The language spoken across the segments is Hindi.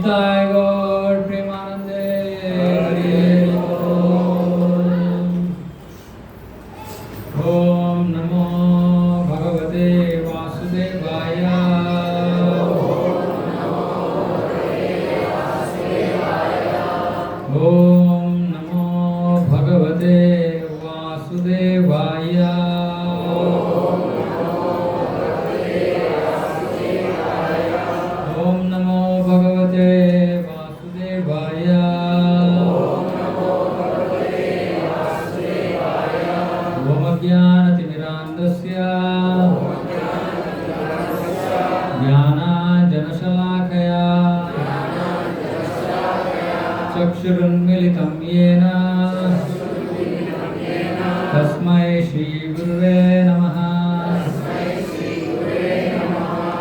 निताय गौर प्रेमानंदे हरि बोल। ओम नमो भगवते वासुदेवाय। ओम नमो भगवते वासुदेवाय। ओम नमो भगवते वासुदेवाय। ओम अज्ञानतिमिरान्धस्य ज्ञानाञ्जनशलाकया चक्षुरुन्मीलितं येन तस्मै श्रीगुरुवे नमः।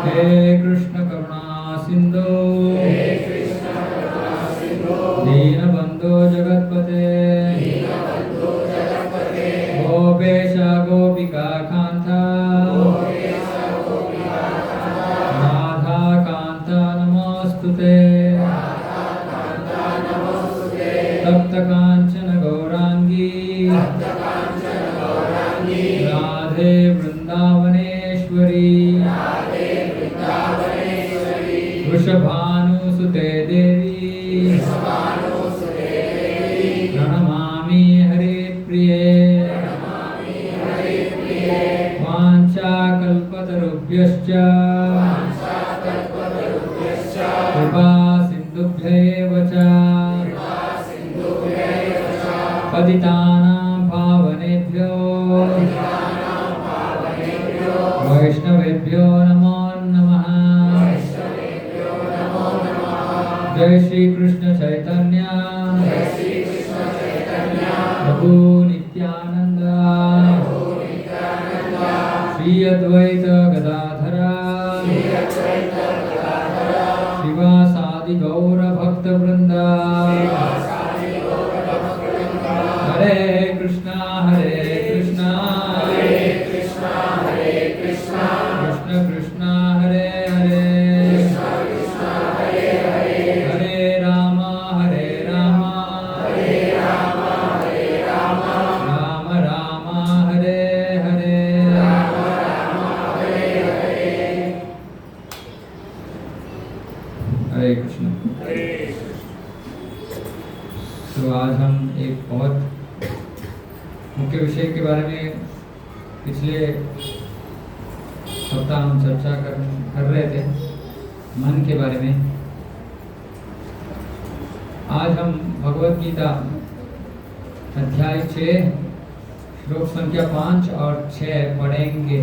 हे कृष्ण करुणा सिन्धु दीनबन्धो जगत्पते गोपेश गोपिका कान्ता राधा कान्ता नमोऽस्तुते। तप्त कांचन गौरांगी राधे वृंदावनेश्वरी वृषभानुसुते देवी प्रणमामि हरिप्रिये। वाञ्छाकल्पतरुभ्यश्च कृपा सिन्धुभ्यैव च पतितानां पावनेभ्यो वैष्णवेभ्यो नमो नमः। जय श्री कृष्ण चैतन्य प्रभु नित्यानंद श्री अद्वैत गदाधर शिवासादि गौर भक्त वृंद। हरे कृष्णा कृष्ण कृष्ण हरे हरे हरे राम राम राम हरे हरे। हरे कृष्ण। तो आज हम एक बहुत मुख्य विषय के बारे में पिछले सप्ताह हम चर्चा कर रहे थे, मन के बारे में। आज हम भगवत गीता अध्याय 6 श्लोक संख्या 5 और 6 पढ़ेंगे।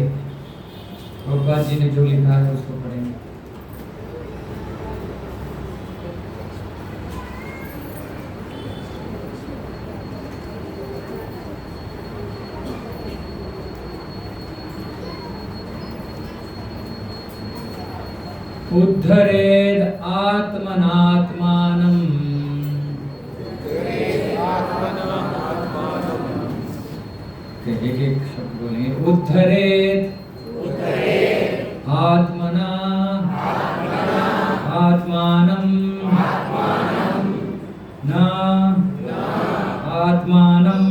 प्रभुपाद जी ने जो लिखा है उसको पढ़ेंगे। उद्धरेद आत्मनात्मानं एक एक शब्द बोलेंगे। उद्धरेद आत्मना आत्मानं न आत्मानं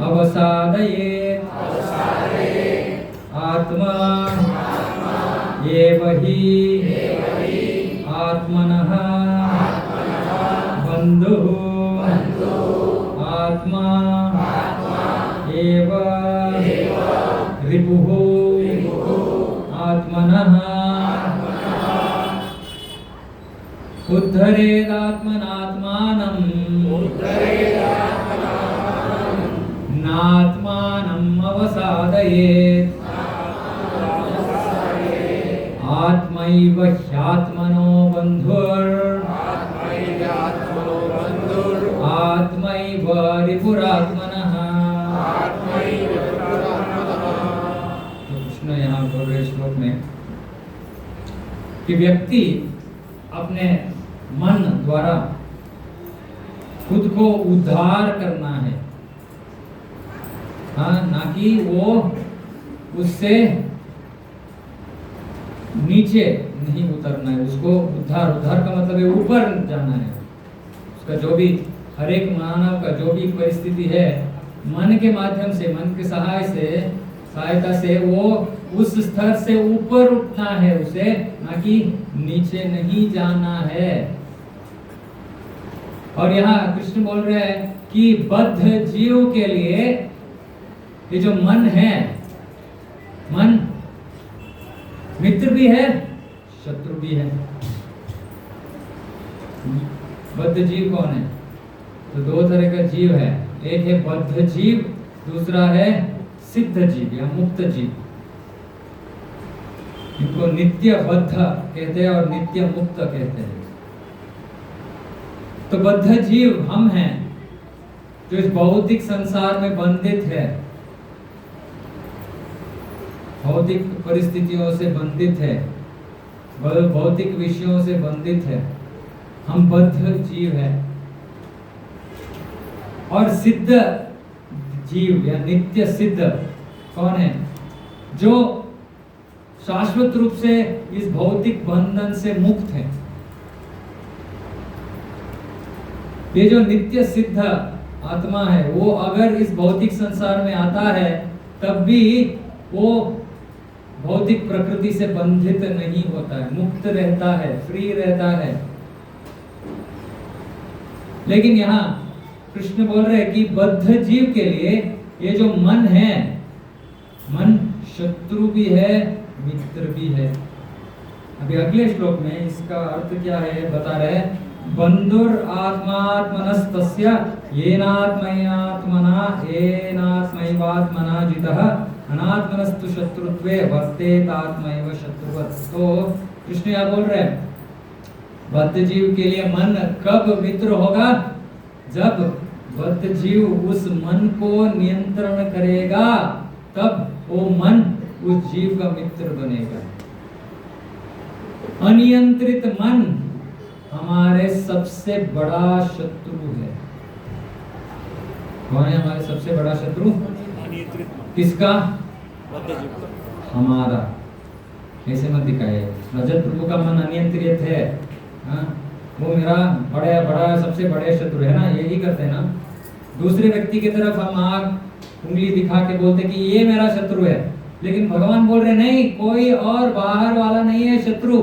अवसादयेत् आत्मा एव हि आत्मनः बन्धुः आत्मा एव रिपुः आत्मनः। उद्धरेदात्मनात्मानं नात्मानं अवसादयेत् आत्मैव ह्यात्मनो बन्धुर् आत्मैव रिपुरात्मनः। तो कृष्ण यहाँ बोल रहे श्लोक में कि व्यक्ति अपने मन द्वारा खुद को उद्धार करना है, हाँ, ना कि वो उससे नीचे नहीं उतरना है, उसको उद्धार का मतलब है ऊपर जाना है। उसका जो भी हर एक मानव का जो भी परिस्थिति है, मन के माध्यम से, मन के सहायता से वो उस स्तर से ऊपर उठना है उसे, ना कि नीचे नहीं जाना है। और यहाँ कृष्ण बोल रहे हैं कि बद्ध जीव के लिए ये जो मन है, मन मित्र भी है, शत्रु भी है। बद्ध जीव कौन है? तो दो तरह का जीव है, एक है बद्ध जीव, दूसरा है सिद्ध जीव या मुक्त जीव। इनको नित्य बद्ध कहते हैं और नित्य मुक्त कहते हैं। तो बद्ध जीव हम हैं जो इस भौतिक संसार में बंधित है, भौतिक परिस्थितियों से बंधित है, भौतिक विषयों से बंधित है। हम बद्ध जीव है। और सिद्ध जीव या नित्य सिद्ध कौन है? जो शाश्वत रूप से इस भौतिक बंधन से मुक्त है। ये जो नित्य सिद्ध आत्मा है, वो अगर इस भौतिक संसार में आता है तब भी वो भौतिक प्रकृति से बंधित नहीं होता है, मुक्त रहता है, फ्री रहता है। लेकिन यहाँ कृष्ण बोल रहे हैं कि बद्ध जीव के लिए ये जो मन है, मन शत्रु भी है, मित्र भी है। अभी अगले श्लोक में इसका अर्थ क्या है बता रहे हैं। बंधुर आत्मात्मनस्तस्य येनात्मयात्मना येनात्मैवात्मना जितः अनात्मनस्तु शत्रुत्वे वर्तेत आत्मैव शत्रुवत्। तो कृष्ण यहाँ बोल रहे हैं बद्ध जीव के लिए मन कब मित्र होगा? जब बद्ध जीव उस मन को नियंत्रण करेगा, तब वो मन उस जीव का मित्र बनेगा। अनियंत्रित मन हमारे सबसे बड़ा शत्रु है। कौन है हमारे सबसे बड़ा शत्रु? किसका? हमारा। ऐसे मत दिखाए। रजत प्रभु का मन अनियंत्रित है, हाँ? वो मेरा बड़ा सबसे बड़े शत्रु है ना, यही करते हैं ना। दूसरे व्यक्ति की तरफ हम आंख उंगली दिखा के बोलते कि ये मेरा शत्रु है, लेकिन भगवान बोल रहे नहीं, कोई और बाहर वाला नहीं है शत्रु,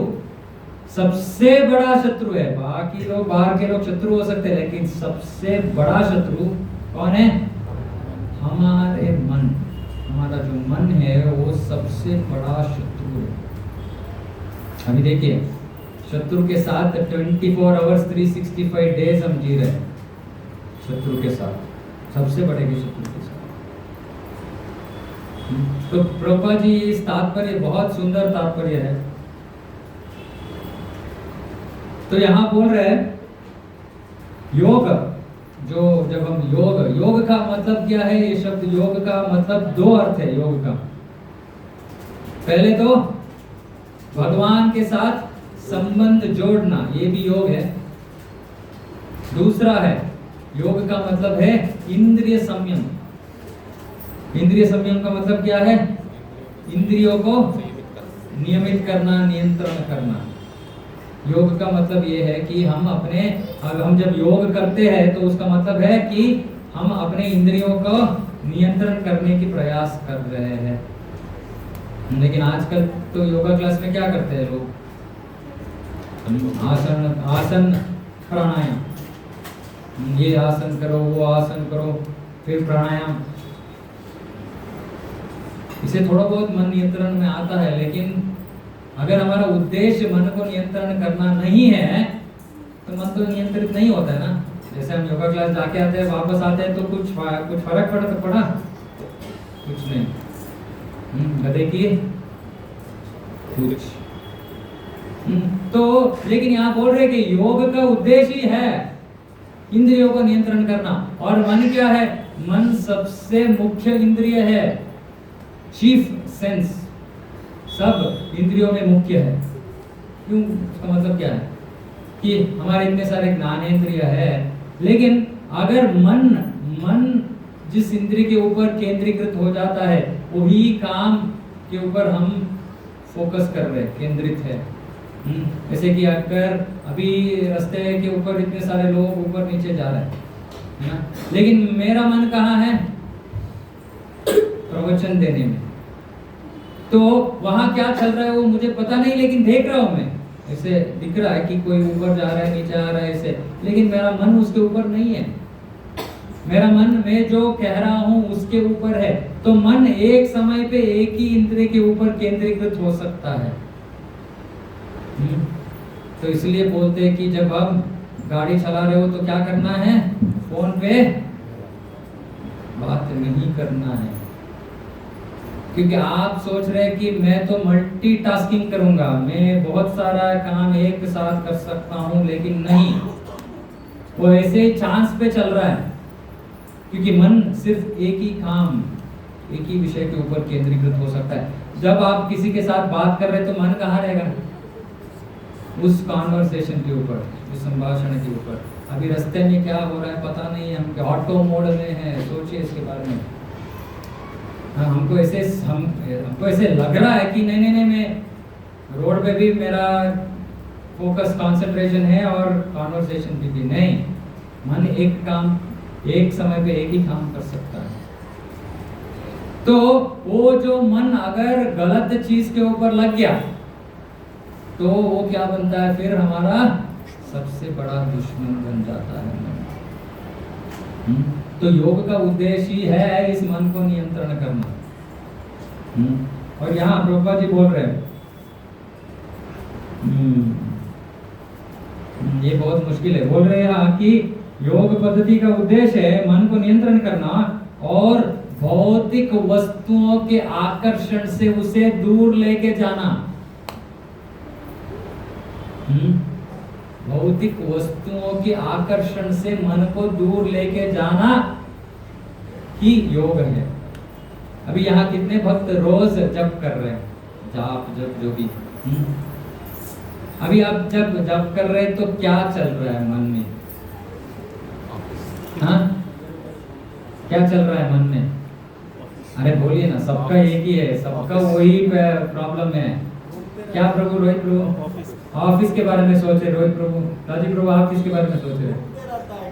सबसे बड़ा शत्रु है। बाकी लोग, बाहर के लोग शत्रु हो सकते हैं, लेकिन सबसे बड़ा शत्रु कौन है? हमारे मन। हमारा जो मन है वो सबसे बड़ा शत्रु है। अभी देखिए, शत्रु के साथ 24 आवर्स 365 डेज हम जी रहे हैं, शत्रु के साथ, सबसे बड़े के शत्रु के साथ। तो प्रभुपाद जी इस तात्पर्य, बहुत सुंदर तात्पर्य है। तो यहां बोल रहे हैं योग, जो जब हम योग का मतलब क्या है? ये शब्द योग का मतलब दो अर्थ है योग का। पहले तो भगवान के साथ संबंध जोड़ना, ये भी योग है। दूसरा है योग का मतलब है इंद्रिय संयम। इंद्रिय संयम का मतलब क्या है? इंद्रियों को नियमित करना, नियंत्रण करना। योग का मतलब ये है कि हम जब योग करते हैं तो उसका मतलब है कि हम अपने इंद्रियों को नियंत्रण करने की प्रयास कर रहे हैं। लेकिन आजकल तो योगा क्लास में क्या करते हैं लोग? आसन प्राणायाम, ये आसन करो, वो आसन करो, फिर प्राणायाम। इसे थोड़ा बहुत मन नियंत्रण में आता है, लेकिन अगर हमारा उद्देश्य मन को नियंत्रण करना नहीं है तो मन तो नियंत्रित नहीं होता है ना। जैसे हम योगा क्लास जाके आते हैं, वापस आते हैं तो कुछ फर्क पड़ा? कुछ नहीं। गधे की कुछ। तो लेकिन यहाँ बोल रहे कि योग का उद्देश्य ही है इंद्रियों को नियंत्रण करना। और मन क्या है? मन सबसे मुख्य इंद्रिय है, चीफ सेंस, सब इंद्रियों में मुख्य है। क्यों? उसका मतलब क्या है कि हमारे इतने सारे ज्ञानेंद्रिय है, लेकिन अगर मन जिस इंद्रिय के ऊपर केंद्रीकृत हो जाता है, वही काम के ऊपर हम फोकस कर रहे हैं, केंद्रित है। जैसे कि अगर अभी रास्ते के ऊपर इतने सारे लोग ऊपर नीचे जा रहे हैं, है ना, लेकिन मेरा मन कहाँ है? प्रवचन देने में। तो वहां क्या चल रहा है वो मुझे पता नहीं, लेकिन देख रहा हूं मैं, ऐसे दिख रहा है कि कोई ऊपर जा रहा है, नीचे आ रहा है ऐसे, लेकिन मेरा मन उसके ऊपर नहीं है। मेरा मन मैं जो कह रहा हूं उसके ऊपर है। तो मन एक समय पे एक ही इंद्रिय के ऊपर केंद्रीकृत हो सकता है। तो इसलिए बोलते हैं कि जब आप गाड़ी चला रहे हो तो क्या करना है? फोन पे बात नहीं करना है, क्योंकि आप सोच रहे हैं कि मैं तो मल्टीटास्किंग करूंगा, मैं बहुत सारा काम एक साथ कर सकता हूं, लेकिन नहीं, वो ऐसे ही चांस पे चल रहा है, क्योंकि मन सिर्फ एक ही काम, एक ही विषय के ऊपर केंद्रीकृत हो सकता है। जब आप किसी के साथ बात कर रहे हैं तो मन कहाँ रहेगा? उस कॉन्वर्सेशन के ऊपर, उस संभाषण के ऊपर। अभी रास्ते में क्या हो रहा है पता नहीं, हम ऑटो मोड में हैं, सोचिए इसके बारे में। हमको ऐसे लग रहा है कि नहीं, मैं रोड पे भी मेरा फोकस कंसंट्रेशन है और कॉन्वर्सेशन भी नहीं। मन एक समय पे एक ही काम कर सकता है। तो वो जो मन अगर गलत चीज के ऊपर लग गया तो वो क्या बनता है? फिर हमारा सबसे बड़ा दुश्मन बन जाता है मन। तो योग का उद्देश्य ही है इस मन को नियंत्रण करना। और यहाँ प्रभुपाद जी बोल रहे हैं, ये बहुत मुश्किल है, बोल रहे हैं कि योग पद्धति का उद्देश्य है मन को नियंत्रण करना और भौतिक वस्तुओं के आकर्षण से उसे दूर लेके जाना। भौतिक वस्तुओं के आकर्षण से मन को दूर लेके जाना ही योग है। अभी यहाँ कितने भक्त रोज जप कर रहे हैं, जाप जप जो भी। अभी आप जब जप कर रहे हैं तो क्या चल रहा है मन में? हाँ, क्या चल रहा है मन में? अरे बोलिए ना, सबका एक ही है, सबका वही प्रॉब्लम है। क्या प्रभु? रोहित प्रभु ऑफिस के बारे में सोच रहे, रोहित प्रभु, राजीव प्रभु आप किसके बारे में सोच रहे?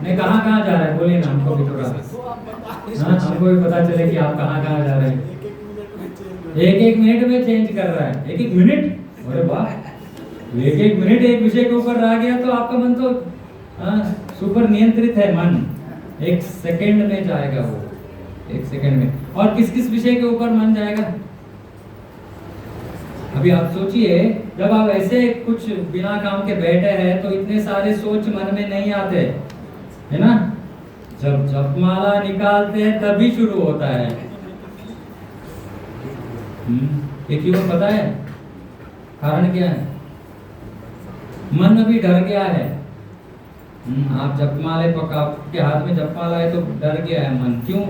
नहीं, कहाँ जा रहा है? बोलिए ना, हमको भी थोड़ा, हाँ, हमको भी पता चले कि आप कहाँ जा रहे हैं। एक मिनट में चेंज कर रहा है, एक मिनट, अरे वाह, एक मिनट एक विषय के ऊपर रह गया तो आपका मन तो सुपर नियंत्रित है। मन एक सेकंड में जाएगा, वो एक सेकंड में। और किस किस विषय के ऊपर मन जाएगा? अभी आप सोचिए, जब आप ऐसे कुछ बिना काम के बैठे हैं तो इतने सारे सोच मन में नहीं आते, है ना? जब जपमाला निकालते हैं तभी शुरू होता है। ये क्यों पता है? कारण क्या है? मन अभी डर गया है। आप जपमाले आपके हाथ में जपमाला है तो डर गया है मन। क्यों?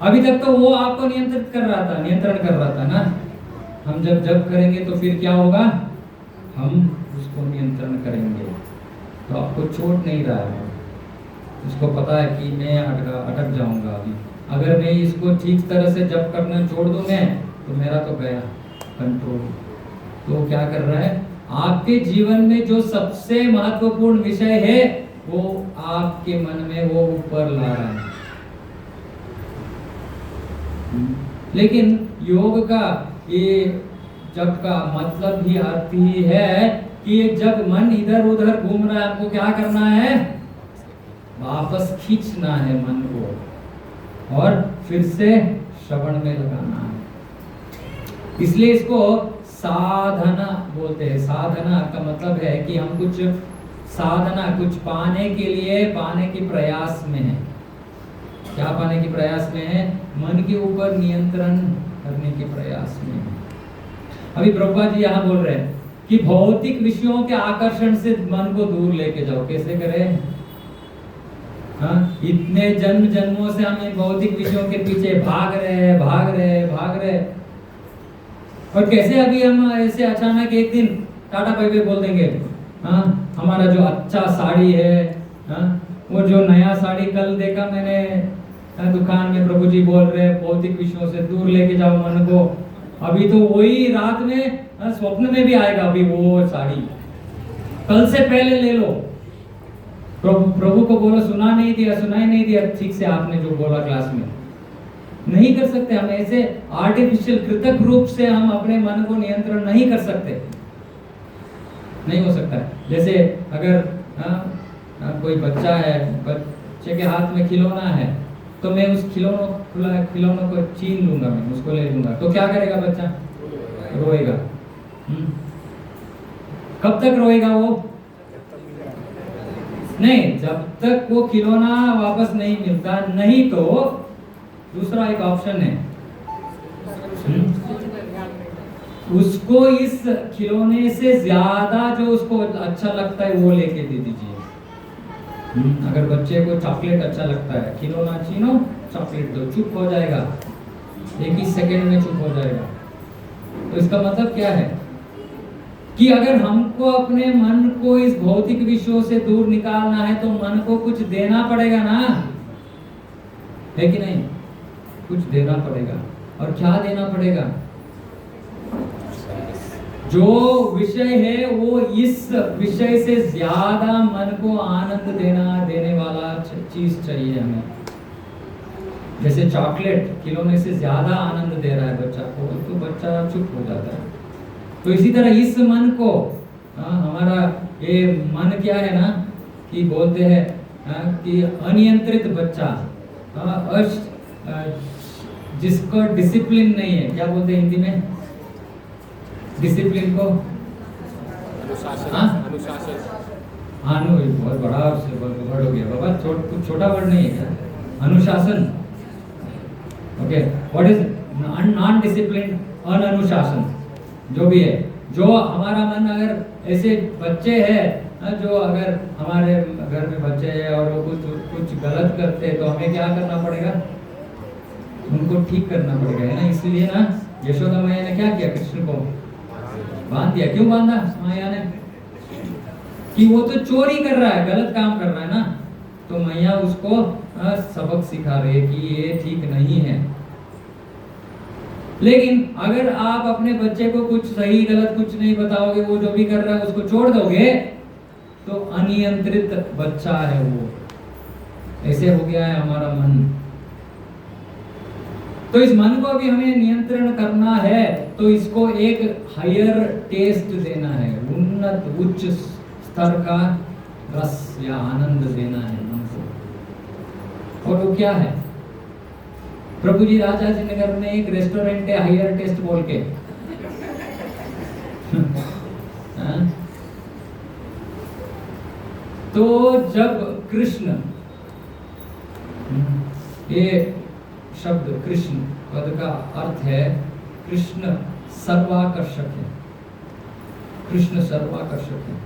अभी तक तो वो आपको नियंत्रण कर रहा था ना। हम जब जप करेंगे तो फिर क्या होगा? हम उसको नियंत्रण करेंगे तो आपको छूट नहीं रहा है। उसको पता है कि मैं अटक जाऊंगा अभी, अगर मैं इसको ठीक तरह से जप करना छोड़ दूं मैं तो मेरा तो गया कंट्रोल। तो क्या कर रहा है? आपके जीवन में जो सबसे महत्वपूर्ण विषय है वो आपके मन में वो ऊपर ला रहा है। लेकिन योग का ये जप का मतलब ही अर्थ ही है कि जब मन इधर उधर घूम रहा है, आपको क्या करना है? वापस खींचना है मन को और फिर से श्रवण में लगाना है। इसलिए इसको साधना बोलते हैं। साधना का मतलब है कि हम कुछ साधना, कुछ पाने के लिए, पाने के प्रयास में है। क्या पाने के प्रयास में है? मन के ऊपर नियंत्रण करने के प्रयास में है। अभी प्रभुपाद जी यहाँ बोल रहे हैं कि भौतिक विषयों के आकर्षण से मन को दूर लेके जाओ। कैसे करें? हाँ, इतने जन्मों से हम इन भौतिक विषयों के पीछे भाग रहे और कैसे अभी हम ऐसे अचानक एक दिन टाटा बाय बाय बोल देंगे। हाँ, हमारा जो अच्छा साड़ी है, हाँ, वो जो नया साड़ी कल देखा मैंने दुकान में, प्रभु जी बोल रहे भौतिक विषयों से दूर लेके जाओ मन को। अभी तो वही रात में स्वप्न में भी आएगा अभी वो साड़ी, कल से पहले ले लो। प्रभु को बोलो सुनाई नहीं दिया ठीक से आपने जो बोला क्लास में। नहीं कर सकते हम ऐसे आर्टिफिशियल कृत्रिम रूप से हम अपने मन को नियंत्रण नहीं कर सकते, नहीं हो सकता है। जैसे अगर कोई बच्चा है, बच्चे के हाथ में खिलौना है, तो मैं उस खिलौनों को छीन लूंगा, मैं उसको ले लूंगा, तो क्या करेगा बच्चा? रोएगा। कब तक रोएगा वो? नहीं, जब तक वो खिलौना वापस नहीं मिलता। नहीं तो दूसरा एक ऑप्शन है, उसको इस खिलौने से ज्यादा जो उसको अच्छा लगता है वो लेके दे दीजिए। अगर बच्चे को चॉकलेट अच्छा लगता है, खिलौना छीनो, चॉकलेट दो, चुप हो जाएगा, एक ही सेकंड में चुप हो जाएगा। तो इसका मतलब क्या है कि अगर हमको अपने मन को इस भौतिक विषयों से दूर निकालना है तो मन को कुछ देना पड़ेगा ना, है कि नहीं? कुछ देना पड़ेगा। और क्या देना पड़ेगा? जो विषय है वो इस विषय से ज्यादा मन को आनंद देने वाला चीज चाहिए हमें। जैसे चॉकलेट खिलौने से ज्यादा आनंद दे रहा है बच्चा को, तो बच्चा चुप हो जाता है। तो इसी तरह इस मन को, हमारा ये मन क्या है ना, कि बोलते हैं कि अनियंत्रित बच्चा, जिसको डिसिप्लिन नहीं है, क्या बोलते हैं हिंदी में डिसिप्लिन को? अनुशासन। बहुत बड़ा वर्ड हो गया बाबा, कुछ छोटा वर्ड नहीं है क्या? अनुशासन। Okay, what is non discipline? अननुशासन जो भी है। जो हमारा मन, अगर ऐसे बच्चे हैं जो अगर हमारे घर में बच्चे हैं और वो कुछ गलत करते हैं, तो हमें क्या करना पड़ेगा? उनको ठीक करना पड़ेगा, है ना? इसलिए ना यशोदा मैया ने क्या किया? कृष्ण को बांध दिया। क्यों बांधा मैया ने? कि वो तो चोरी कर रहा है, गलत काम कर रहा है ना, तो मैया उसको सबक सिखा रही है कि ये ठीक नहीं है। लेकिन अगर आप अपने बच्चे को कुछ सही गलत कुछ नहीं बताओगे, वो जो भी कर रहा है उसको छोड़ दोगे, तो अनियंत्रित बच्चा है वो। ऐसे हो गया है हमारा मन। तो इस मन को अभी हमें नियंत्रण करना है, तो इसको एक हायर टेस्ट देना है, उन्नत उच्च स्तर का रस या आनंद देना है मन को। और वो क्या है? प्रभु जी राजा जी नगर में एक रेस्टोरेंट है, हायर टेस्ट बोल के। तो जब कृष्ण, ये शब्द कृष्ण पद का अर्थ है कृष्ण सर्वाकर्षक है। कृष्ण सर्वाकर्षक है।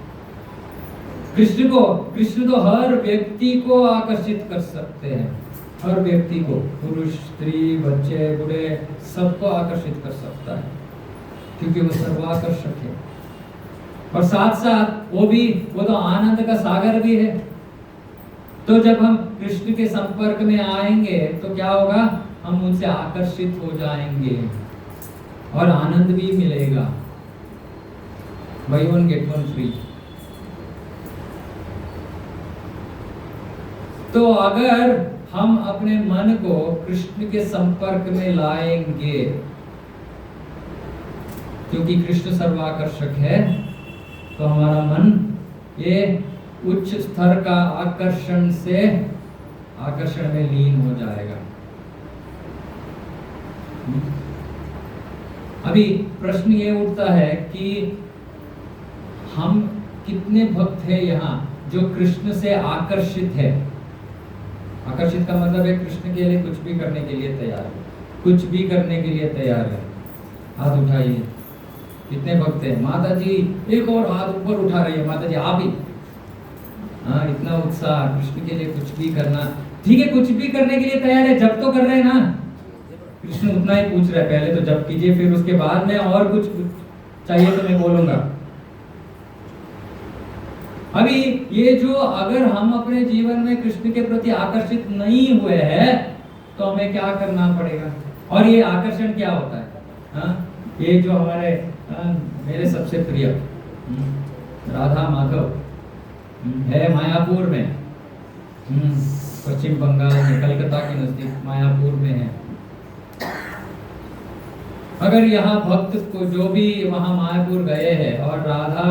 कृष्ण तो हर व्यक्ति को आकर्षित कर सकते हैं। हर व्यक्ति को, पुरुष स्त्री बच्चे बूढ़े, सबको आकर्षित कर सकता है, क्योंकि वो सर्वाकर्षक है। और साथ साथ वो तो आनंद का सागर भी है। तो जब हम कृष्ण के संपर्क में आएंगे तो क्या होगा? हम उनसे आकर्षित हो जाएंगे और आनंद भी मिलेगा। Buy one get one free। तो अगर हम अपने मन को कृष्ण के संपर्क में लाएंगे, क्योंकि कृष्ण सर्वाकर्षक है, तो हमारा मन ये उच्च स्तर का आकर्षण में लीन हो जाएगा। अभी प्रश्न ये उठता है कि हम कितने भक्त हैं यहाँ जो कृष्ण से आकर्षित है। आकर्षित का मतलब है कृष्ण के लिए कुछ भी करने के लिए तैयार है, कुछ भी करने के लिए तैयार है। हाथ उठाइए, कितने भक्त हैं? माता जी एक और हाथ ऊपर उठा रही है, माता जी आप ही। हाँ, इतना उत्साह कृष्ण के लिए कुछ भी करना। ठीक है, कुछ भी करने के लिए तैयार है, जब तो कर रहे हैं ना। कृष्ण उतना ही पूछ रहा है, पहले तो जब कीजिए, फिर उसके बाद में और कुछ चाहिए तो मैं बोलूंगा। अभी ये जो, अगर हम अपने जीवन में कृष्ण के प्रति आकर्षित नहीं हुए हैं, तो हमें क्या करना पड़ेगा? और ये आकर्षण क्या होता है? ये जो हमारे मेरे सबसे प्रिय राधा माधव है मायापुर में, पश्चिम बंगाल में, कलकत्ता के नजदीक मायापुर में है। अगर यहाँ भक्त को जो भी वहाँ मायापुर गए हैं और राधा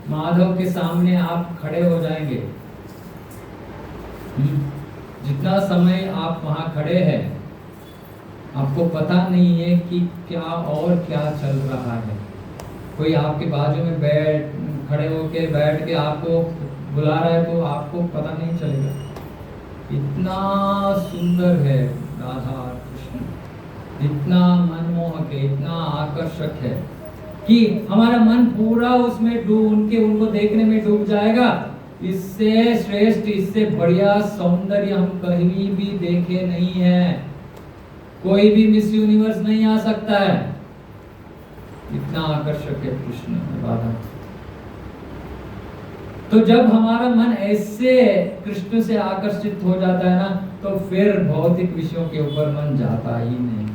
माधव के सामने आप खड़े हो जाएंगे, जितना समय आप वहाँ खड़े हैं आपको पता नहीं है कि क्या और क्या चल रहा है। कोई आपके बाजू में खड़े होके बैठ के आपको बुला रहा है तो आपको पता नहीं चलेगा। इतना सुंदर है राधा और कृष्ण, इतना मनमोहक है, इतना आकर्षक है कि हमारा मन पूरा उसमें उनको देखने में डूब जाएगा। इससे श्रेष्ठ, इससे बढ़िया सौंदर्य हम कहीं भी देखे नहीं है। कोई भी मिस यूनिवर्स नहीं आ सकता है, इतना आकर्षक है कृष्ण राधा। तो जब हमारा मन ऐसे कृष्ण से आकर्षित हो जाता है ना, तो फिर भौतिक विषयों के ऊपर मन जाता ही नहीं।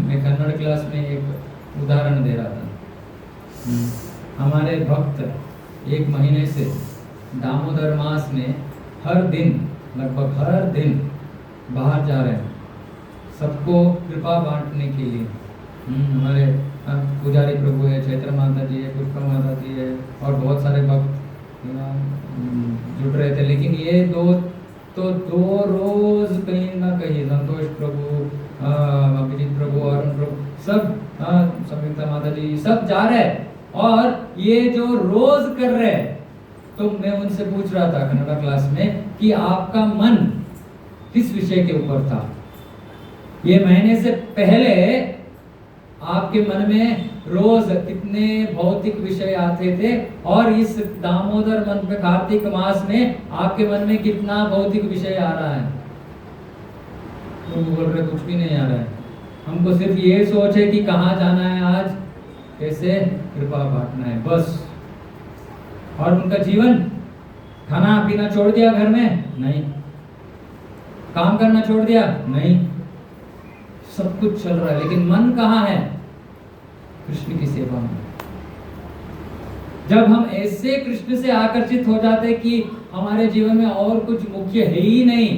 मैं कन्नड़ क्लास में एक उदाहरण दे रहा था। हमारे भक्त एक महीने से दामोदर मास में हर दिन, लगभग हर दिन बाहर जा रहे हैं सबको कृपा बांटने के लिए। हमारे पुजारी प्रभु है, चैत्र माता जी है, पुष्पा माता जी है और बहुत सारे भक्त जुट रहे थे। लेकिन ये दो रोज कहीं ना कहीं संतोष प्रभु, अभिजीत प्रभु, अरुण प्रभु, सब संयुक्ता माता जी सब जा रहे हैं। और ये जो रोज कर रहे हैं, तो मैं उनसे पूछ रहा था कन्नड़ा क्लास में कि आपका मन किस विषय के ऊपर था। ये महीने से पहले आपके मन में रोज कितने भौतिक विषय आते थे और इस दामोदर मन पे कार्तिक मास में आपके मन में कितना भौतिक विषय आ रहा है। तो बोल रहे कुछ भी नहीं आ रहा है, हमको सिर्फ ये सोच है कि कहाँ जाना है आज, कैसे कृपा बांटना है, बस। और उनका जीवन, खाना पीना छोड़ दिया घर में? नहीं। काम करना छोड़ दिया? नहीं। सब कुछ चल रहा है, लेकिन मन कहाँ है? कृष्ण की सेवा में। जब हम ऐसे कृष्ण से आकर्षित हो जाते कि हमारे जीवन में और कुछ मुख्य है ही नहीं,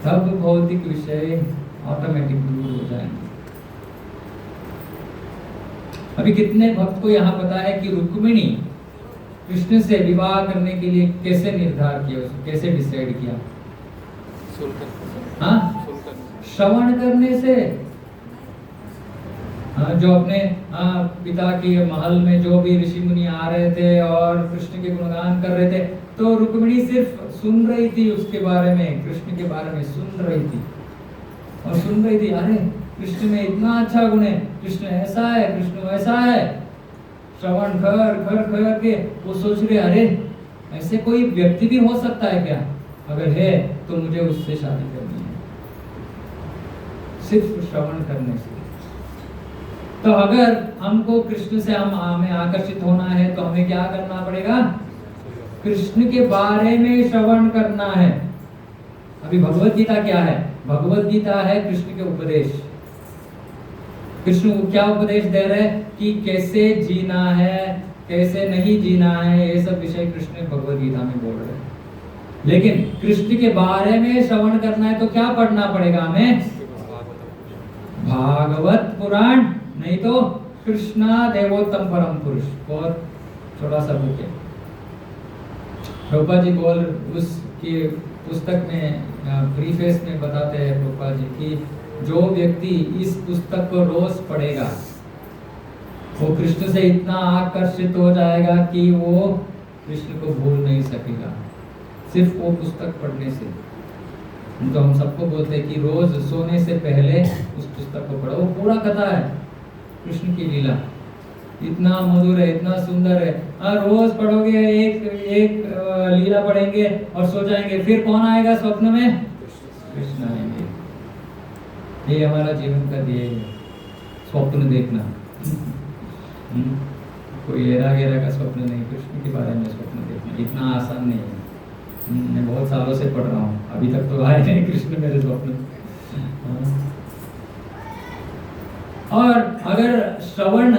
तब भौतिक विषय ऑटोमेटिक दूर हो जाएंगे। अभी कितने भक्त को यहाँ पता है कि रुक्मिणी कृष्ण से विवाह करने के लिए कैसे निर्धार किया, उसको कैसे डिसाइड किया? हाँ, श्रवण करने से। जो अपने पिता के महल में जो भी ऋषि मुनि आ रहे थे और कृष्ण के गुणगान कर रहे थे, तो रुक्मिणी सिर्फ सुन रही थी उसके बारे में, कृष्ण के बारे में सुन रही थी और सुन रही थी, अरे कृष्ण में इतना अच्छा गुण है, कृष्ण ऐसा है, कृष्ण वैसा है। श्रवण कर के वो सोच रहे, अरे ऐसे कोई व्यक्ति भी हो सकता है क्या? अगर है तो मुझे उससे शादी करनी है, सिर्फ श्रवण करने से। तो अगर हमको कृष्ण से हमें आकर्षित होना है तो हमें क्या करना पड़ेगा? कृष्ण के बारे में श्रवण करना है। अभी भगवत गीता क्या है? भगवत गीता है कृष्ण के उपदेश। कृष्ण क्या उपदेश दे रहे हैं कि कैसे जीना है, कैसे नहीं जीना है, ये सब विषय कृष्ण भगवत गीता में बोल रहे हैं। लेकिन कृष्ण के बारे में श्रवण करना है तो क्या पढ़ना पड़ेगा हमें? भागवत पुराण, नहीं तो कृष्णा देवोत्तम परम पुरुष। बहुत छोटा सा बुक है। प्रभुपाद जी बोल उसकी पुस्तक में प्रीफेस में बताते हैं प्रभुपाद जी कि जो व्यक्ति इस पुस्तक को रोज पढ़ेगा वो कृष्ण से इतना आकर्षित हो जाएगा कि वो कृष्ण को भूल नहीं सकेगा, सिर्फ वो पुस्तक पढ़ने से। तो हम सबको बोलते हैं कि रोज सोने से पहले उस पुस्तक को पढ़ो। वो पूरा कथा है कृष्ण की लीला, इतना मधुर है, इतना सुंदर है। रोज पढ़ोगे, एक लीला पढ़ेंगे और सो जाएंगे, फिर कौन आएगा स्वप्न में? कृष्ण आएंगे। ये हमारा जीवन का ध्येय है, स्वप्न देखना। कोई एरा गेरा का स्वप्न नहीं, कृष्ण के बारे में स्वप्न देखना इतना आसान नहीं है। मैं बहुत सालों से पढ़ रहा हूँ, अभी तक तो आए नहीं कृष्ण मेरे स्वप्न। और अगर श्रवण,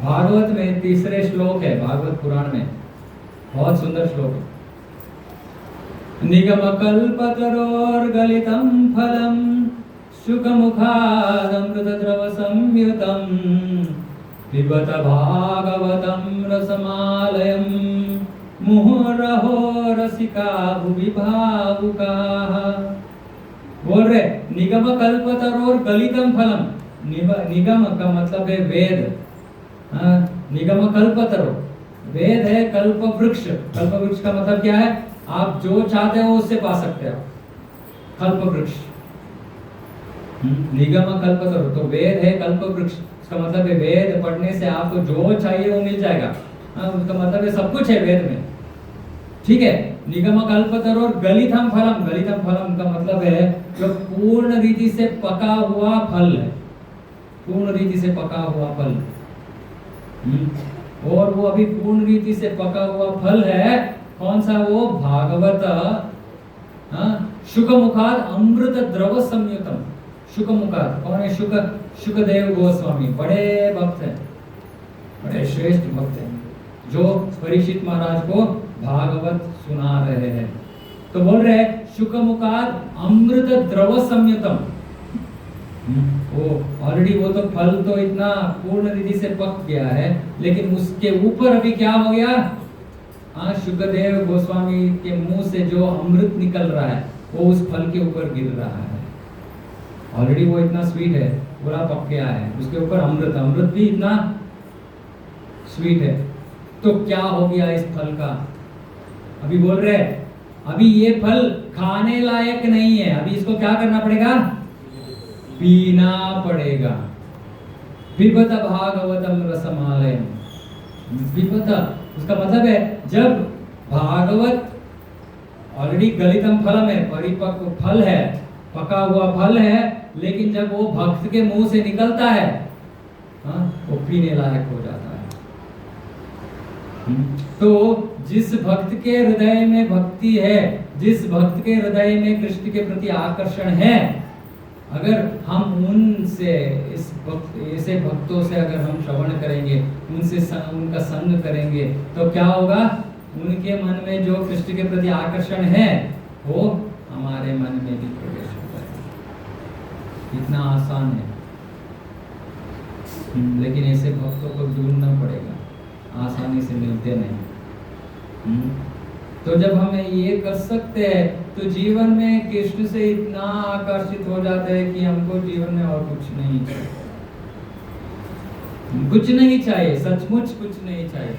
भागवत में तीसरे श्लोक है, भागवत पुराण में बहुत सुंदर श्लोक है। निगम कल्पतरोर्गलितं फलम शुकमुखादमृत द्रव संयुतम पिबत भागवतं रसमालयं मुहुरहो रसिका भुवि भावुकाः। बोल रहे निगम कल्पतरोर गलितम फलम। निगम का मतलब है वेद। निगम कल्पतरो वेद है, कल्प वृक्ष। कल्प वृक्ष का मतलब क्या है? आप जो चाहते हो उससे पा सकते हो, कल्प वृक्ष। निगम कल्पतरो तो वेद है, कल्प वृक्ष। इसका मतलब है वेद पढ़ने से आपको जो चाहिए वो मिल जाएगा। उसका मतलब है सब कुछ है वेद में, ठीक है। निगम कल्पतरो गलितम फलम। गलितम फलम का मतलब है जो पूर्ण रीति से पका हुआ फल है, पूर्ण रीति से पका हुआ फल। और वो अभी पूर्ण रीति से पका हुआ फल है कौन सा? वो भागवत शुकमुखाद अमृत द्रव संयुतम। शुकमुखाद कौन है? शुकदेव गोस्वामी, बड़े भक्त हैं, बड़े श्रेष्ठ भक्त हैं, जो परीक्षित महाराज को भागवत सुना रहे हैं। तो बोल रहे हैं शुकमुखाद अमृत द्रव संयुतम। वो ऑलरेडी वो तो फल तो इतना पूर्ण रीति से पक गया है, लेकिन उसके ऊपर अभी क्या हो गया? शुकदेव गोस्वामी के मुंह से जो अमृत निकल रहा है वो उस फल के ऊपर गिर रहा है। ऑलरेडी वो इतना स्वीट है, पूरा पक गया है, उसके ऊपर अमृत, अमृत भी इतना स्वीट है। तो क्या हो गया इस फल का? अभी बोल रहे हैं अभी ये फल खाने लायक नहीं है, अभी इसको क्या करना पड़ेगा? पीना पड़ेगा। पिबत भागवतम रसमालयम। पिबत उसका मतलब है जब भागवत ऑलरेडी गलितम फलम है, परिपक्व फल है, पका हुआ फल है, लेकिन जब वो भक्त के मुंह से निकलता है वो पीने लायक हो जाता है। तो जिस भक्त के हृदय में भक्ति है, जिस भक्त के हृदय में कृष्ण के प्रति आकर्षण है, अगर हम उनसे ऐसे भक्तों से अगर हम श्रवण करेंगे, उनसे उनका संग करेंगे, तो क्या होगा? उनके मन में जो कृष्ण के प्रति आकर्षण है वो हमारे मन में भी प्रवेश होता है। इतना आसान है, लेकिन ऐसे भक्तों को ढूंढना पड़ेगा, आसानी से मिलते नहीं। तो जब हम ये कर सकते हैं तो जीवन में कृष्ण से इतना आकर्षित हो जाते हैं कि हमको जीवन में और कुछ नहीं चाहिए, कुछ नहीं चाहिए, सचमुच कुछ नहीं चाहिए।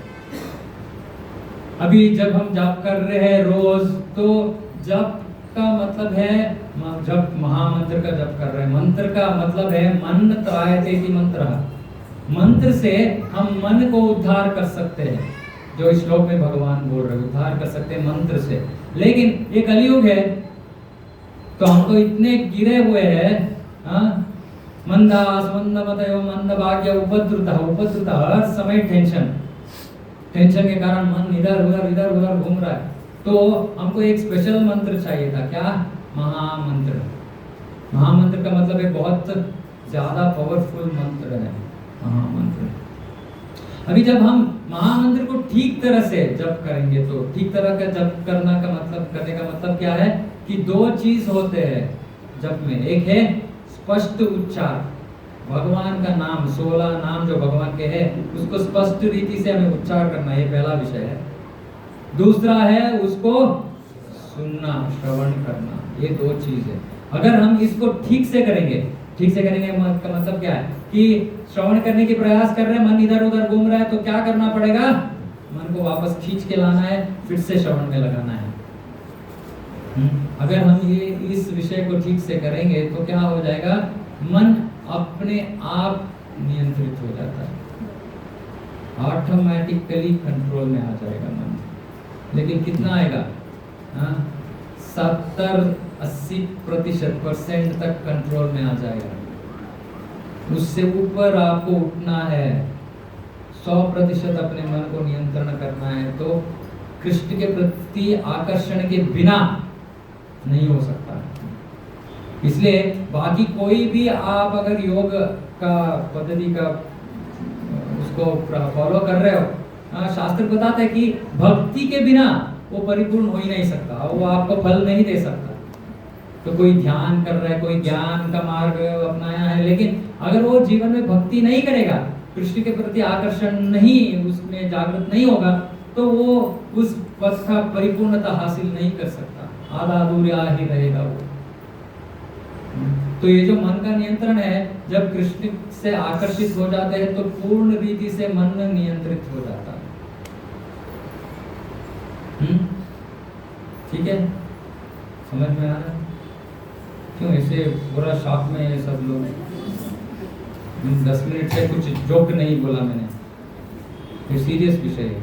अभी जब हम जप कर रहे हैं रोज, तो जप का मतलब है जब महामंत्र का जप कर रहे हैं। मंत्र का मतलब है मन त्रायते इति मंत्र। मंत्र से हम मन को उद्धार कर सकते हैं, जो इस श्लोक में भगवान बोल रहे हैं, उद्धार कर सकते हैं मंत्र से। लेकिन ये कलयुग है तो हम तो इतने गिरे हुए हैं, मंदास मंदमतयो मंदभाग्य उपद्रुता, हर समय टेंशन के कारण मन इधर उधर घूम रहा है। तो हमको एक स्पेशल मंत्र चाहिए था, क्या? महामंत्र। महामंत्र का मतलब है बहुत ज्यादा पावरफुल मंत्र है महामंत्र। अभी जब हम महामंत्र को ठीक तरह से जप करेंगे, तो ठीक तरह का जप करने का मतलब क्या है कि दो चीज होते हैं जप में। एक है स्पष्ट उच्चार, भगवान का नाम, 16 नाम जो भगवान के हैं उसको स्पष्ट रीति से हमें उच्चार करना, ये पहला विषय है। दूसरा है उसको सुनना, श्रवण करना, ये दो चीज है। अगर हम इसको ठीक से करेंगे का मतलब क्या है कि श्रवण करने की प्रयास कर रहे हैं, मन इधर उधर घूम रहा है, तो क्या करना पड़ेगा? मन को वापस खींच के लाना है, फिर से श्रवण में लगाना है। अगर हम ये इस विषय को ठीक से करेंगे तो क्या हो जाएगा? मन अपने आप नियंत्रित हो जाता है, ऑटोमेटिकली कंट्रोल में आ जाएगा मन। लेकिन कितना आएगा? 70-80% तक कंट्रोल में आ जाएगा। उससे ऊपर आपको उठना है, 100% अपने मन को नियंत्रण करना है। तो कृष्ण के प्रति आकर्षण के बिना नहीं हो सकता। इसलिए बाकी कोई भी आप अगर योग का पद्धति का उसको फॉलो कर रहे हो, शास्त्र बताता है कि भक्ति के बिना वो परिपूर्ण हो ही नहीं सकता, वो आपको फल नहीं दे सकता। तो कोई ध्यान कर रहा है, कोई ज्ञान का मार्ग अपनाया है, लेकिन अगर वो जीवन में भक्ति नहीं करेगा, कृष्ण के प्रति आकर्षण नहीं उसमें जागृत नहीं होगा, तो वो उस पथ का परिपूर्णता हासिल नहीं कर सकता, आधा अधूरा ही रहेगा वो। तो ये जो मन का नियंत्रण है, जब कृष्ण से आकर्षित हो जाते हैं तो पूर्ण रीति से मन नियंत्रित हो जाता है। ठीक है, समझ में आ रहा है? क्यों ऐसे पूरा शॉक में है सब लोग? 10 मिनट से कुछ जोक नहीं बोला मैंने, ये सीरियस विषय है।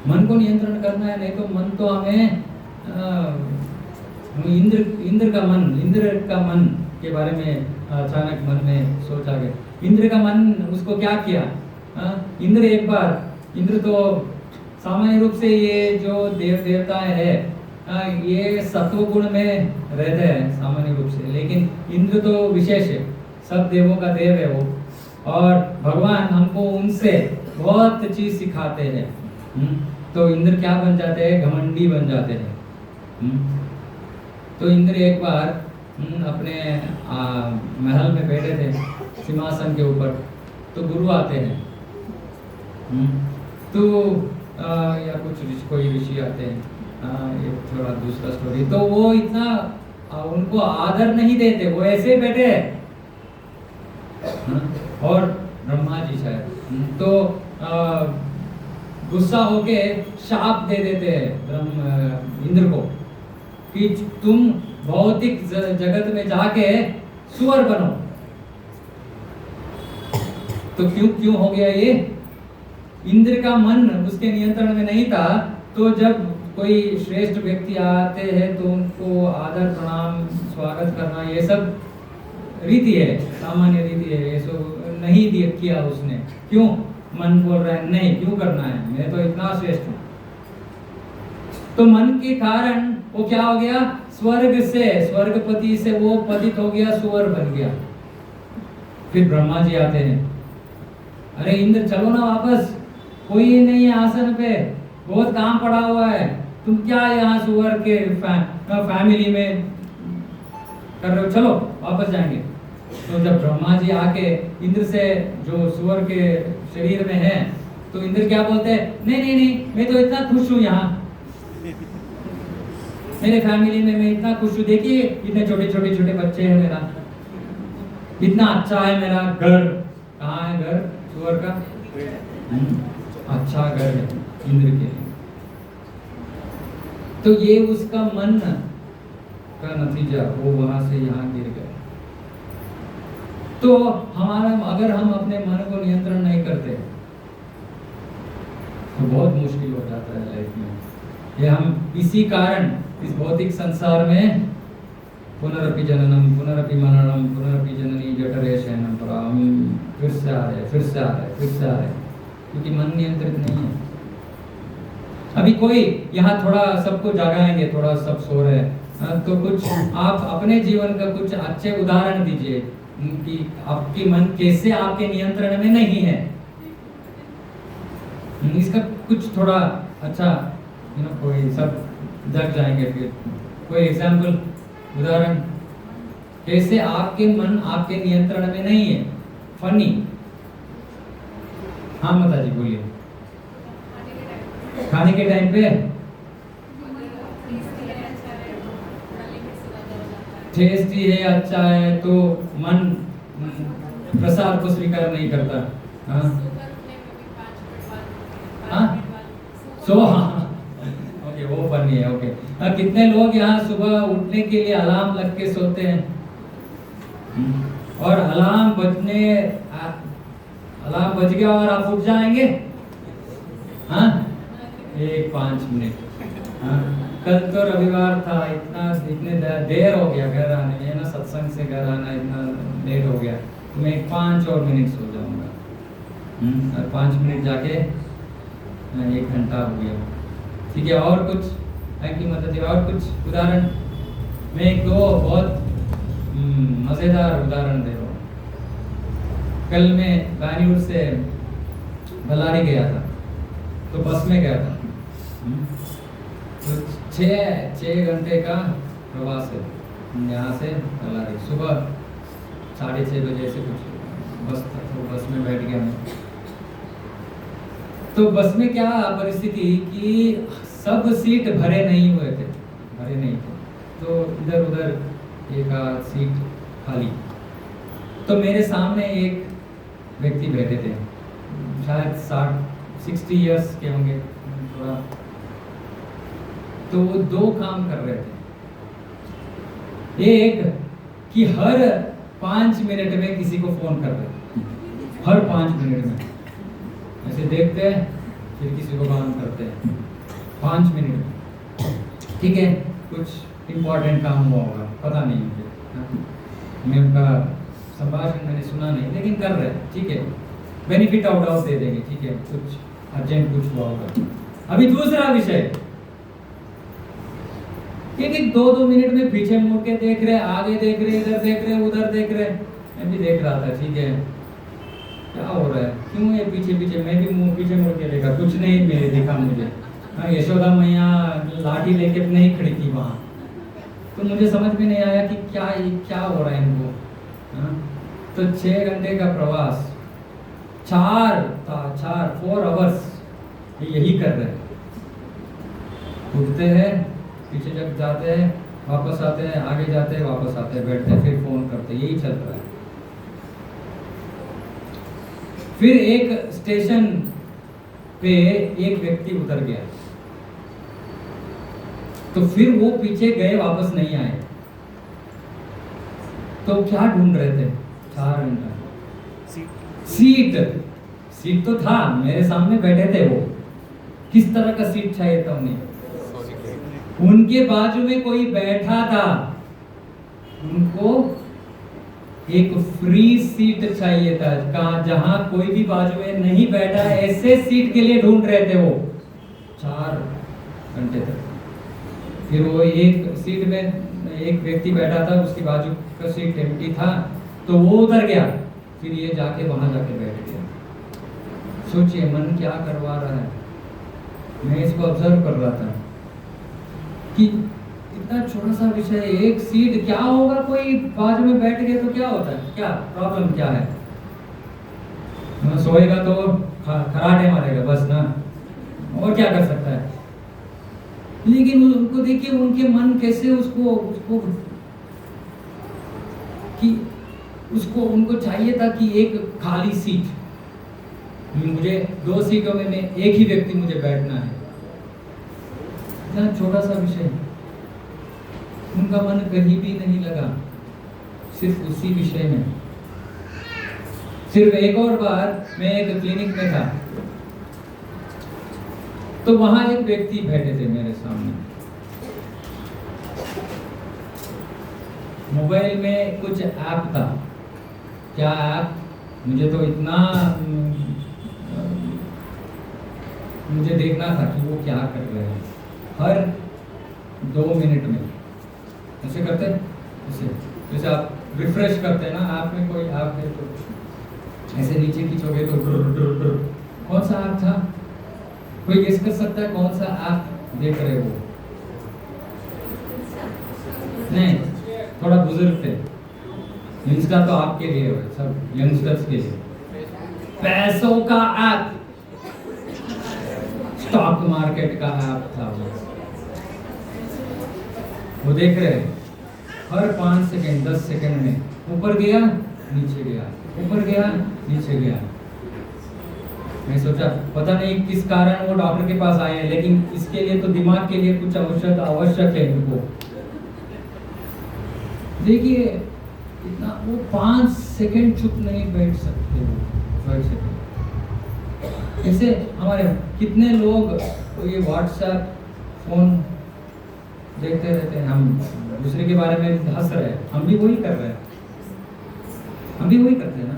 मन को नियंत्रण करना है, नहीं तो मन तो हमें इंद्र का मन के बारे में अचानक मन में सोच आ गया। इंद्र का मन उसको क्या किया? इंद्र एक बार, इंद्र तो सामान्य रूप से ये जो देवता है ये सत्व गुण में रहते हैं सामान्य रूप से, लेकिन इंद्र तो विशेष है, सब देवों का देव है वो, और भगवान हमको उनसे बहुत चीज सिखाते हैं। तो इंद्र क्या बन जाते हैं? घमंडी बन जाते हैं। तो इंद्र एक बार अपने महल में बैठे थे सिंहासन के ऊपर, तो गुरु आते हैं, तो या कुछ कोई ऋषि आते हैं, ये थोड़ा दूसरा स्टोरी। तो वो इतना उनको आदर नहीं देते, वो ऐसे बैठे और ब्रह्मा जी शायद तो गुस्सा होके शाप दे देते हैं इंद्र को कि तुम भौतिक जगत में जाके सुअर बनो। तो क्यों हो गया ये? इंद्र का मन उसके नियंत्रण में नहीं था, तो जब कोई श्रेष्ठ व्यक्ति आते हैं तो उनको आदर प्रणाम स्वागत करना ये सब रीति है, सामान्य रीति है, ये सब नहीं किया उसने। क्यों? मन बोल रहा है नहीं, क्यों करना है, मैं तो इतना श्रेष्ठ हूँ। तो मन के कारण वो क्या हो गया? स्वर्गपति से वो पतित हो गया, सुअर बन गया। फिर ब्रह्मा जी आते हैं, अरे इंद्र चलो ना वापस, कोई नहीं है आसन पे, बहुत काम पड़ा हुआ है, तुम क्या यहाँ सुअर के फैमिली में कर रहे हो, चलो वापस जाएंगे। तो जब ब्रह्मा जी आके इंद्र से जो सुअर के शरीर में है, तो इंद्र क्या बोलते हैं? नहीं, मैं तो इतना खुश हूँ यहाँ, मेरे फैमिली में मैं इतना खुश हूँ, देखिए इतने छोटे बच्चे हैं, मेरा इतना अच्छा है, मेरा घर कहाँ है? घर सुअर का अच्छा घर है इंद्र के लिए। तो ये उसका मन का नतीजा, वो वहां से यहाँ गिर गया। तो अगर हम अपने मन को नियंत्रण नहीं करते तो बहुत मुश्किल हो जाता है लाइफ में। ये हम इसी कारण इस भौतिक संसार में पुनरपि जननम पुनरपि मननम पुनरपि जननी जठरे शयनम पर हम फिर से आ रहे, क्योंकि मन नियंत्रित नहीं है। अभी कोई यहाँ थोड़ा सबको जगाएंगे, थोड़ा सब सो रहे हैं, तो कुछ आप अपने जीवन का कुछ अच्छे उदाहरण दीजिए कि आपकी मन कैसे आपके नियंत्रण में नहीं है। इसका कुछ थोड़ा अच्छा कोई सब जग जाएंगे। फिर कोई एग्जाम्पल, उदाहरण, कैसे आपके मन आपके नियंत्रण में नहीं है, फनी। हाँ माता जी बोलिए। खाने के टाइम पे टेस्टी है, अच्छा है, तो मन प्रसाद को स्वीकार नहीं करता। ओके, वो फनी है। ओके, कितने लोग यहाँ सुबह उठने के लिए अलार्म लग के सोते हैं, और अलार्म बज गया और आप उठ जाएंगे? हाँ, 5 मिनट। कल तो रविवार था, इतने देर हो गया घर आने में ना, सत्संग से घर आना इतना लेट हो गया, तो मैं 5 और मिनट सो जाऊंगा। और 5 मिनट जाके 1 घंटा हो गया। ठीक है, और कुछ है कि मतलब और कुछ उदाहरण? मैं 1-2 बहुत मजेदार उदाहरण दे रहा हूँ। कल मैं बैंगलोर से बल्लारी गया था, तो बस में गया था। तो 6 घंटे का प्रवास है यहाँ से बल्लारी। सुबह 6:30 बजे से कुछ बस था, तो बस में बैठ गया मैं। तो बस में क्या परिस्थिति कि सब सीट भरे नहीं हुए थे, तो इधर उधर एक आध सीट खाली। तो मेरे सामने एक व्यक्ति बैठे थे, शायद 60 इयर्स के होंगे थोड़ा। तो वो 2 काम कर रहे थे। एक कि हर 5 मिनट में किसी को फोन कर रहे, हर 5 मिनट में ऐसे देखते हैं, फिर किसी को काम करते हैं 5 मिनट में। ठीक है, कुछ इम्पोर्टेंट काम हुआ होगा, पता नहीं मुझे, मैं उनका संभाषण मैंने सुना नहीं, लेकिन कर रहे हैं। ठीक है, बेनिफिट ऑफ डाउट दे देंगे। ठीक है, कुछ अर्जेंट कुछ हुआ होगा। अभी दूसरा विषय, एक 2-2 मिनट में पीछे मुड़ के देख रहे, आगे देख रहे, इधर देख रहे, उधर देख रहे। मैं भी देख रहा था, ठीक है क्या हो रहा है, क्यों ये पीछे पीछे। मैं भी मुंह पीछे मुड़ के देखा, कुछ नहीं मेरे दिखा मुझे। यशोदा मैया लाठी लेके नहीं खड़ी थी वहां। तो मुझे समझ में नहीं आया कि क्या हो रहा है इनको। तो 6 घंटे का प्रवास, 4 आवर्स यही कर रहे हैं। उठते हैं, पीछे जब जाते हैं, वापस आते हैं, आगे जाते हैं, वापस आते हैं, बैठते हैं, फिर फोन करते हैं, यही चल रहा है। फिर एक स्टेशन पे एक व्यक्ति उतर गया, तो फिर वो पीछे गए, वापस नहीं आए। तो क्या ढूंढ रहे थे 4 घंटा? सीट तो था, मेरे सामने बैठे थे वो। किस तरह का सीट चाहिए था उन्हें? उनके बाजू में कोई बैठा था, उनको एक फ्री सीट चाहिए था, जहां कोई भी बाजू में नहीं बैठा, ऐसे सीट के लिए ढूंढ रहे थे वो 4 घंटे तक। फिर वो एक सीट में एक व्यक्ति बैठा था, उसकी बाजू का सीट एम्प्टी था, तो वो उतर गया, फिर ये जाके वहां जाके बैठ गया। सोचिए मन क्या करवा रहा है। मैं इसको ऑब्जर्व कर रहा था कि इतना छोटा सा विषय, एक सीट, क्या होगा, कोई बाजू में बैठ गए तो क्या होता है, क्या प्रॉब्लम क्या है? सोएगा तो खराटे मारेगा बस ना, और क्या कर सकता है। लेकिन उनको देखिए, उनके मन कैसे उसको उनको चाहिए था कि एक खाली सीट, मुझे 2 सीटों में एक ही व्यक्ति मुझे बैठना है। इतना छोटा सा विषय, उनका मन कहीं भी नहीं लगा, सिर्फ उसी विषय में। सिर्फ एक और बार मैं एक क्लिनिक में था, तो वहां एक व्यक्ति बैठे थे मेरे सामने, मोबाइल में कुछ ऐप था। क्या ऐप, मुझे तो इतना मुझे देखना था कि वो क्या कर रहे हैं। हर 2 मिनट में ऐसे करते हैं, जैसे आप रिफ्रेश करते हैं ना, ऐप में कोई ऐप है तो ऐसे नीचे खींचोगे तो कौन सा ऐप था? कोई गेस कर सकता है कौन सा ऐप देख रहे हो? नहीं, थोड़ा बुजुर्ग थे। इंस्टा तो आपके लिए है, सब यंगस्टर्स के लिए। पैसों का ऐप, स्टॉक मार्केट का ऐप था वो देख रहे हैं। हर 5 सेकंड 10 सेकंड में ऊपर गया नीचे गया, ऊपर गया नीचे गया। मैं सोचा पता नहीं किस कारण वो डॉक्टर के पास आए हैं, लेकिन इसके लिए तो दिमाग के लिए कुछ आवश्यक है इनको। देखिए इतना, वो 5 सेकंड चुप नहीं बैठ सकते वो, 5 सेकंड। ऐसे हमारे कितने लोग तो ये व्हाट्सएप फोन देखते रहते हैं, हम दूसरे के बारे में हंस रहे हैं, हम भी वही कर रहे हैं, हम भी वही करते हैं ना।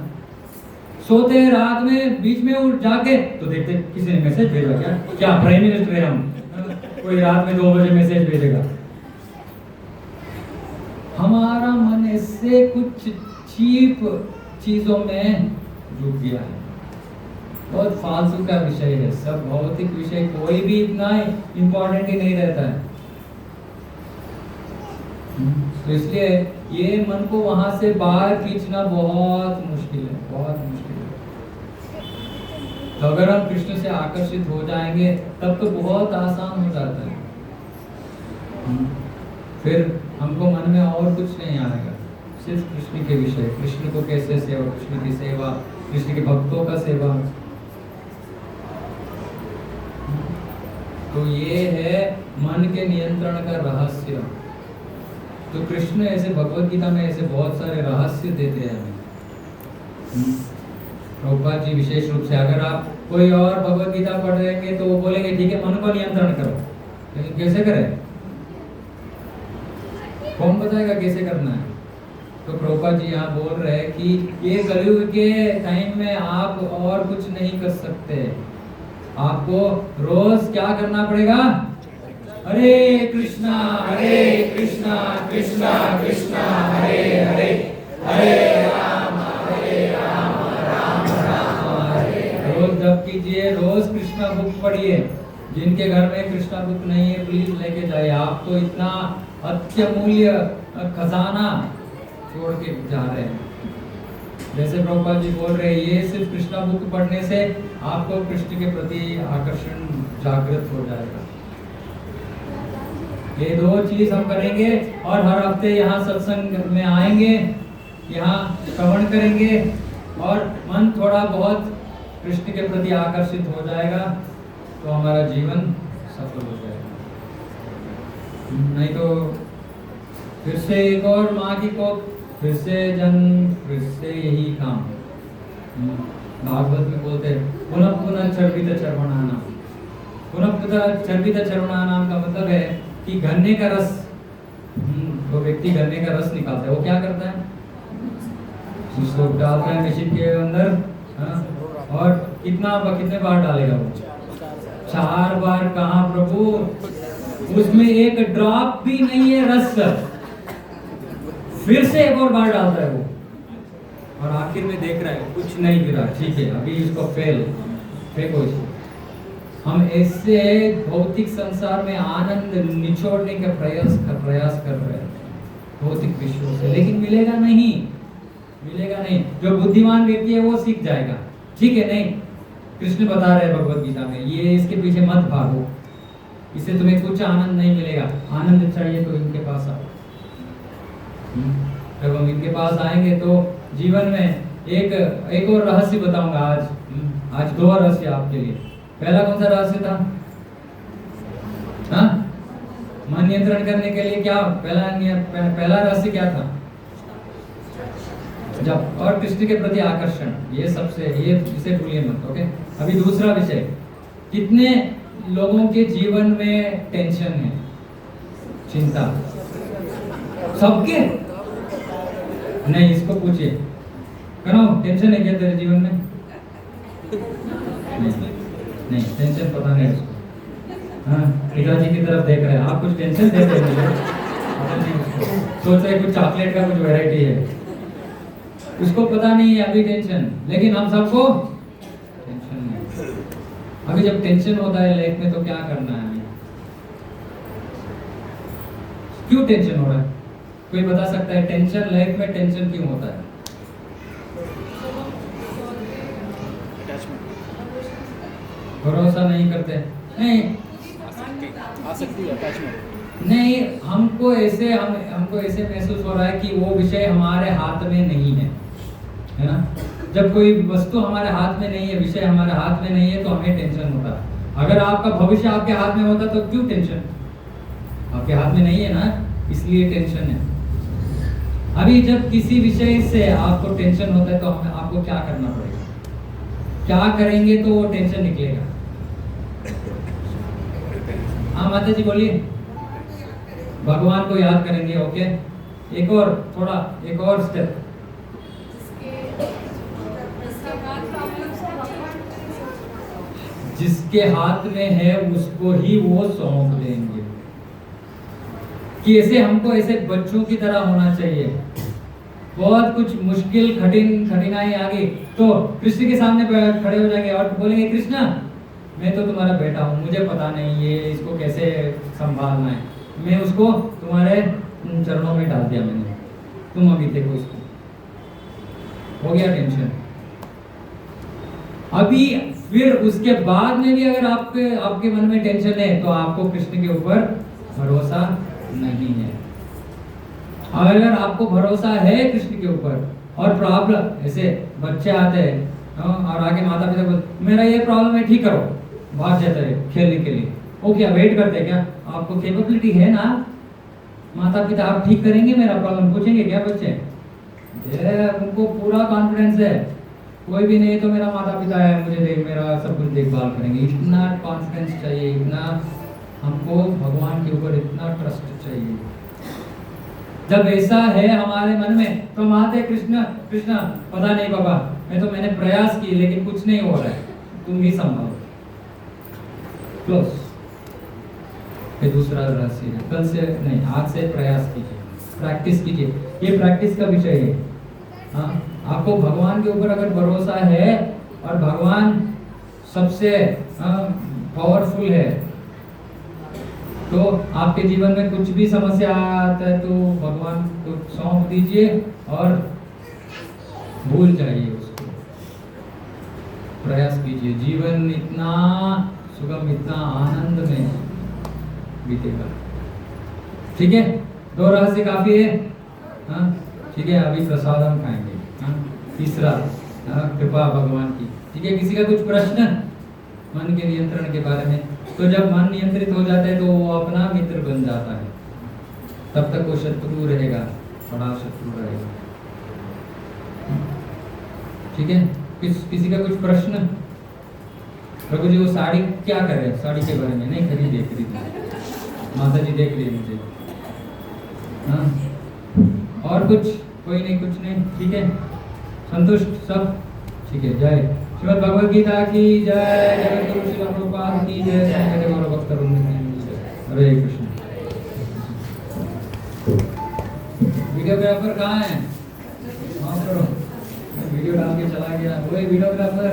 सोते हैं रात में, बीच में उठ जाके तो देखते किसी ने मैसेज भेजा, क्या प्राइम मिनिस्टर है हम, कोई रात में 2 बजे मैसेज भेजेगा। हमारा मन ऐसे कुछ चीप चीजों में डूब गया है। बहुत फालतू का विषय है, सब भौतिक विषय कोई भी इतना इम्पोर्टेंट ही नहीं रहता है। तो इसलिए ये मन को वहां से बाहर खींचना बहुत मुश्किल है, बहुत मुश्किल है। तो अगर हम कृष्ण से आकर्षित हो जाएंगे तब तो बहुत आसान हो जाता है। फिर हमको मन में और कुछ नहीं आएगा, सिर्फ कृष्ण के विषय, कृष्ण को कैसे सेवा, कृष्ण की सेवा, कृष्ण के भक्तों का सेवा। तो ये है मन के नियंत्रण का रहस्य। तो कृष्ण ऐसे भगवत गीता में ऐसे बहुत सारे रहस्य देते हैं हमें। प्रभुपाद जी विशेष रूप से, अगर आप कोई और भगवत गीता पढ़ रहेंगे तो वो बोलेंगे ठीक है मन को नियंत्रण करो, लेकिन कैसे करें, कौन बताएगा कैसे करना है। तो प्रभुपाद जी यहाँ बोल रहे हैं कि ये कलयुग के टाइम में आप और कुछ नहीं कर सकते, आपको रोज क्या करना पड़ेगा, हरे कृष्णा कृष्णा कृष्णा हरे हरे, हरे राम राम राम हरे। रोज जप कीजिए, रोज कृष्णा बुक पढ़िए। जिनके घर में कृष्णा बुक नहीं है प्लीज लेके जाइए, आप तो इतना अत्यमूल्य खजाना छोड़ के जा रहे हैं। जैसे प्रभुपाद जी बोल रहे हैं, ये सिर्फ कृष्णा बुक पढ़ने से आपको कृष्ण के प्रति आकर्षण जागृत हो जाएगा। ये दो चीज हम करेंगे और हर हफ्ते यहाँ सत्संग में आएंगे, यहाँ श्रवण करेंगे और मन थोड़ा बहुत कृष्ण के प्रति आकर्षित हो जाएगा तो हमारा जीवन सफल हो जाएगा। नहीं तो फिर से एक और माँ की कोख, फिर से जन्म, फिर से यही काम। भागवत में बोलते हैं पुनः पुनः चर्वित चर्वणानाम। पुनः पुनः चर्वित चर्वणानाम का मतलब है कि गन्ने का रस, वो व्यक्ति गन्ने का रस निकालता है, वो क्या करता है, उसको डालता है मशीन के अंदर, और कितने बार डालेगा वो, 4 बार। कहाँ प्रभु, उसमें एक ड्रॉप भी नहीं है रस, फिर से एक और बार डालता है वो, और आखिर में देख रहा है कुछ नहीं गिरा, ठीक है अभी इसको फेंको इसको। हम ऐसे भौतिक संसार में आनंद निचोड़ने का प्रयास कर रहे हैं भौतिक विश्व से, लेकिन मिलेगा नहीं। जो बुद्धिमान व्यक्ति है वो सीख जाएगा, ठीक है नहीं, कृष्ण बता रहे हैं भगवत गीता में, ये इसके पीछे मत भागो, इससे तुम्हें कुछ आनंद नहीं मिलेगा। आनंद चाहिए तो इनके पास आओ। जब हम इनके पास आएंगे तो जीवन में एक और रहस्य बताऊंगा आज 2 रहस्य आपके लिए। पहला कौन सा रहस्य था, हाँ, मन नियंत्रण करने के लिए क्या पहला रहस्य क्या था, जब और कृष्ण के प्रति आकर्षण, ये सबसे, ये इसे भूलिए मत। ओके, अभी दूसरा विषय, कितने लोगों के जीवन में टेंशन है, चिंता, सबके नहीं, इसको पूछिए, करो टेंशन है क्या तेरे जीवन में? नहीं, टेंशन पता नहीं उसको। हाँ, पिताजी की तरफ देख रहे हैं, आप कुछ टेंशन देते हैं मुझे, सोच रहे कुछ चॉकलेट का कुछ वैरायटी है, उसको पता नहीं है अभी टेंशन, लेकिन हम सबको टेंशन है। अभी जब टेंशन होता है लाइफ में तो क्या करना है, क्यों टेंशन हो रहा है, कोई बता सकता है? टेंशन लाइफ में टेंशन क्यों होता है? भरोसा नहीं करते, नहीं आसक्ति, अटैचमेंट नहीं, हमको ऐसे महसूस हो रहा है कि वो विषय हमारे हाथ में नहीं है ना। जब कोई वस्तु हमारे हाथ में नहीं है, विषय हमारे हाथ में नहीं है, तो हमें टेंशन होता है। अगर आपका भविष्य आपके हाथ में होता तो क्यों टेंशन? आपके हाथ में नहीं है ना, इसलिए टेंशन है। अभी जब किसी विषय से आपको टेंशन होता है तो आपको क्या करना पड़ेगा? क्या करेंगे तो वो टेंशन निकलेगा? हाँ माता जी बोलिए। भगवान को याद करेंगे। ओके, एक और स्टेप, जिसके हाथ में है उसको ही वो सौंप देंगे। कि ऐसे हमको ऐसे बच्चों की तरह होना चाहिए बहुत कुछ मुश्किल कठिनाई आ गई तो कृष्ण के सामने खड़े हो जाएंगे और बोलेंगे कृष्ण मैं तो तुम्हारा बेटा हूँ, मुझे पता नहीं ये इसको कैसे संभालना है, मैं उसको तुम्हारे चरणों में डाल दिया मैंने, तुम अभी देखो इसको। हो गया टेंशन। अभी फिर उसके बाद में भी अगर आपके मन में टेंशन है तो आपको कृष्ण के ऊपर भरोसा नहीं है। अगर आपको भरोसा है कृष्ण के ऊपर और प्रॉब्लम ऐसे बच्चे आते हैं और आगे माता पिता बोलते मेरा ये प्रॉब्लम है ठीक करो, भाग जाते हैं खेलने के लिए। वो क्या वेट करते हैं क्या? आपको कैपेबिलिटी है ना, माता पिता आप ठीक करेंगे मेरा प्रॉब्लम, पूछेंगे क्या बच्चे? उनको पूरा कॉन्फिडेंस है, कोई भी नहीं तो मेरा माता पिता है, मुझे मेरा सब कुछ देखभाल करेंगे। इतना कॉन्फिडेंस चाहिए, इतना हमको भगवान के ऊपर इतना ट्रस्ट चाहिए। जब ऐसा है हमारे मन में तो हम आते कृष्ण कृष्ण पता नहीं बाबा मैंने प्रयास किए लेकिन कुछ नहीं हो रहा है, तुम ही संभालो। क्लोज। फिर दूसरा रहस्य है, कल से नहीं आज से प्रयास कीजिए, प्रैक्टिस कीजिए, ये प्रैक्टिस का विषय है। हाँ, आपको भगवान के ऊपर अगर भरोसा है और भगवान सबसे पावरफुल है तो आपके जीवन में कुछ भी समस्या आता है तो भगवान को सौंप दीजिए और भूल जाइए उसको, प्रयास कीजिए। जीवन इतना सुगम, इतना आनंद में बीतेगा। ठीक है, 2 रहस्य काफी है। हाँ ठीक है, अभी प्रसाद हम खाएंगे। हाँ, तीसरा कृपा भगवान की। ठीक है, किसी का कुछ प्रश्न मन के नियंत्रण के बारे में? तो जब मन नियंत्रित हो जाता है तो वो अपना मित्र बन जाता है, तब तक वो शत्रु रहेगा, बड़ा शत्रु रहेगा। ठीक है, किसी का कुछ प्रश्न? प्रभु जी वो साड़ी क्या कर रहे हैं? साड़ी के बारे में नहीं, खरीदे माता जी देख रही है मुझे। हाँ, और कुछ? कोई नहीं, कुछ नहीं। ठीक है, संतुष्ट सब? ठीक है, जय श्रीमद् भगवद गीता की जय, जय गुरु श्रील प्रभुपाद की जय, मेरे गौरव भक्त वृंद की जय। हरे कृष्ण। वीडियोग्राफर कहाँ है? माफ करो, वीडियो डाल के चला गया। वही वीडियोग्राफर